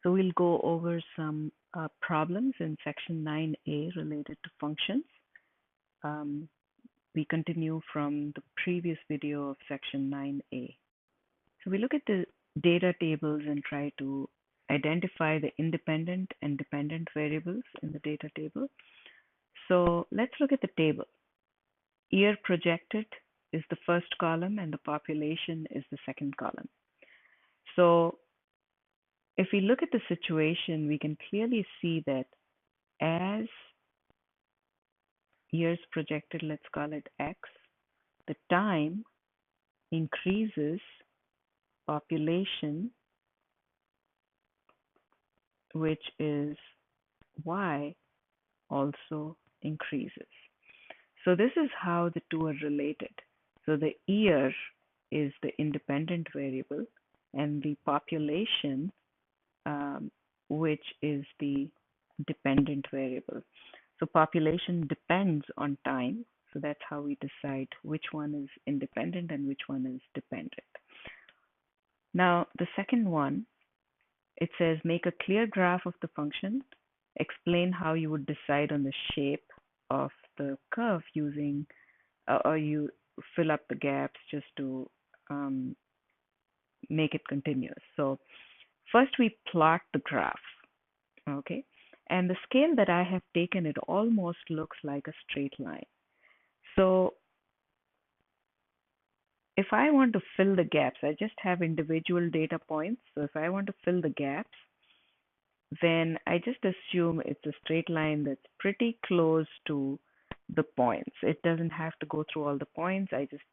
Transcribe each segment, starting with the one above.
So we'll go over some problems in section 9A related to functions. Um, we continue from the previous video of section 9A. So we look at the data tables and try to identify the independent and dependent variables in the data table. So let's look at the table. Year projected is the first column and the population is the second column. So if we look at the situation, we can clearly see that as years projected, let's call it X, the time increases, population, which is Y, also increases. So this is how the two are related. So the year is the independent variable and the population, which is the dependent variable. So population depends on time. So that's how we decide which one is independent and which one is dependent. Now, the second one, it says make a clear graph of the function, explain how you would decide on the shape of the curve using, or you fill up the gaps just to make it continuous. So first we plot the graph, okay? And the scale that I have taken, it almost looks like a straight line. So if I want to fill the gaps, I just have individual data points. So if I want to fill the gaps, then I just assume it's a straight line that's pretty close to the points. It doesn't have to go through all the points. I just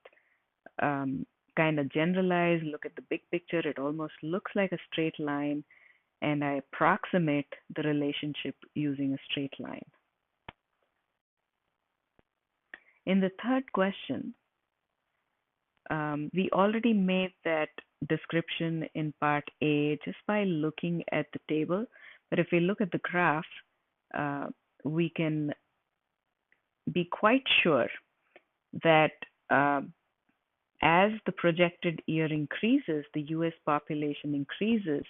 kind of generalize, look at the big picture. It almost looks like a straight line, and I approximate the relationship using a straight line. In the third question, we already made that description in part A just by looking at the table. But if we look at the graph, we can be quite sure that as the projected year increases, the US population increases.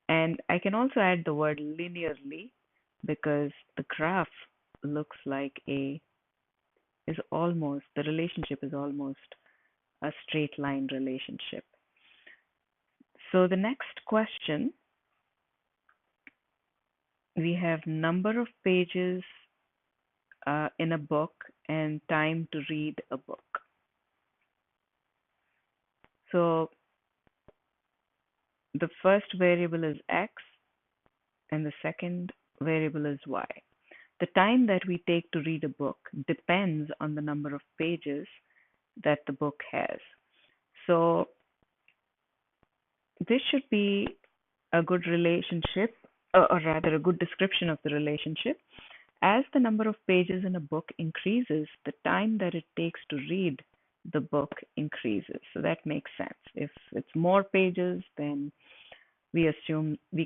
And I can also add the word linearly because the graph looks like the relationship is almost a straight line relationship. So the next question, we have number of pages in a book and time to read a book. So the first variable is X and the second variable is Y. The time that we take to read a book depends on the number of pages that the book has. So this should be a good relationship, or rather a good description of the relationship. As the number of pages in a book increases, the time that it takes to read the book increases. So that makes sense. If it's more pages, then we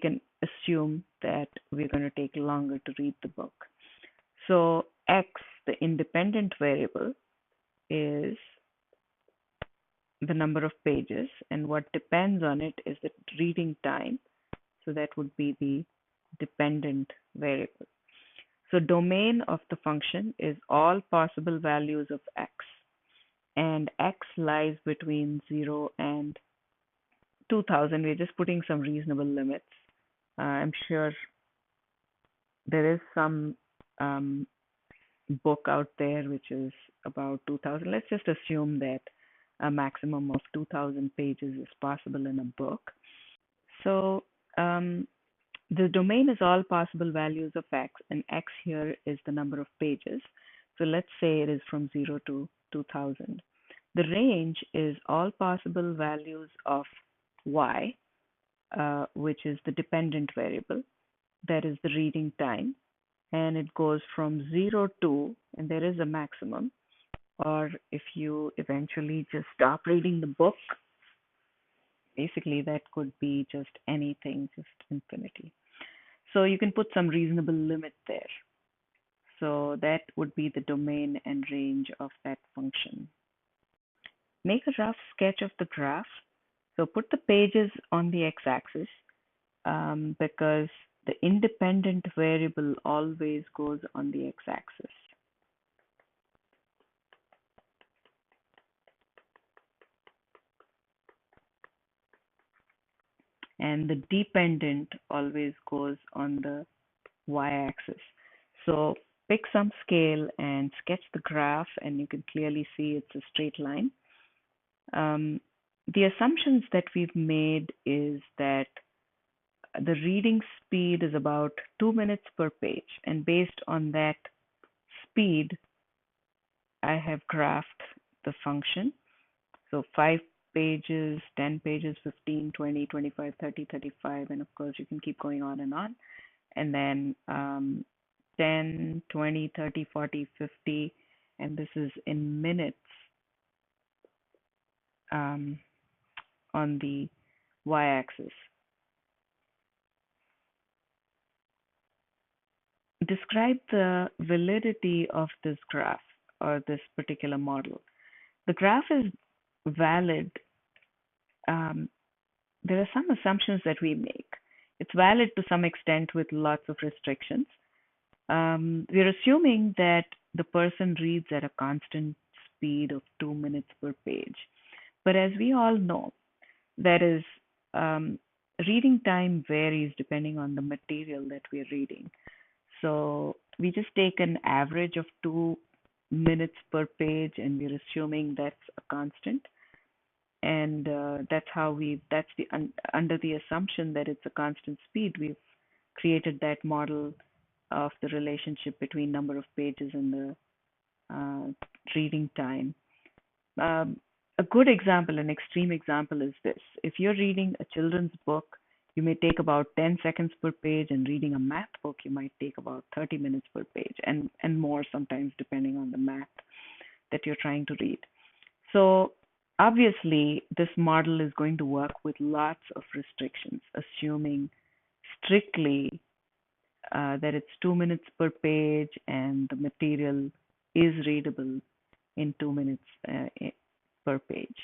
can assume that we're going to take longer to read the book. So X, the independent variable, is the number of pages, and what depends on it is the reading time. So that would be the dependent variable. So domain of the function is all possible values of X, and X lies between 0 and 2000. We're just putting some reasonable limits. I'm sure there is some book out there which is about 2000. Let's just assume that a maximum of 2000 pages is possible in a book. So the domain is all possible values of X, and X here is the number of pages. So let's say it is from 0 to 2000. The range is all possible values of Y, which is the dependent variable. That is the reading time. And it goes from 0 to, and there is a maximum, or if you eventually just stop reading the book, basically that could be just anything, just infinity. So you can put some reasonable limit there. So that would be the domain and range of that function. Make a rough sketch of the graph. So put the pages on the x-axis. because the independent variable always goes on the x-axis and the dependent always goes on the y-axis. So pick some scale and sketch the graph, and you can clearly see it's a straight line. The assumptions that we've made is that the reading speed is about 2 minutes per page, and based on that speed, I have graphed the function. So 5 pages, 10 pages, 15, 20, 25, 30, 35, and of course you can keep going on and on. And then 10, 20, 30, 40, 50, and this is in minutes um, on the y-axis. Describe the validity of this graph or this particular model. The graph is valid. Um, there are some assumptions that we make. It's valid to some extent with lots of restrictions. We're assuming that the person reads at a constant speed of 2 minutes per page. But as we all know, that is, reading time varies depending on the material that we're reading. So we just take an average of 2 minutes per page and we're assuming that's a constant. And that's under the assumption that it's a constant speed, we've created that model of the relationship between number of pages and the reading time. A good example, an extreme example is this. If you're reading a children's book, you may take about 10 seconds per page, and reading a math book, you might take about 30 minutes per page, and more sometimes depending on the math that you're trying to read. So obviously, this model is going to work with lots of restrictions, assuming strictly that it's 2 minutes per page and the material is readable in 2 minutes per page.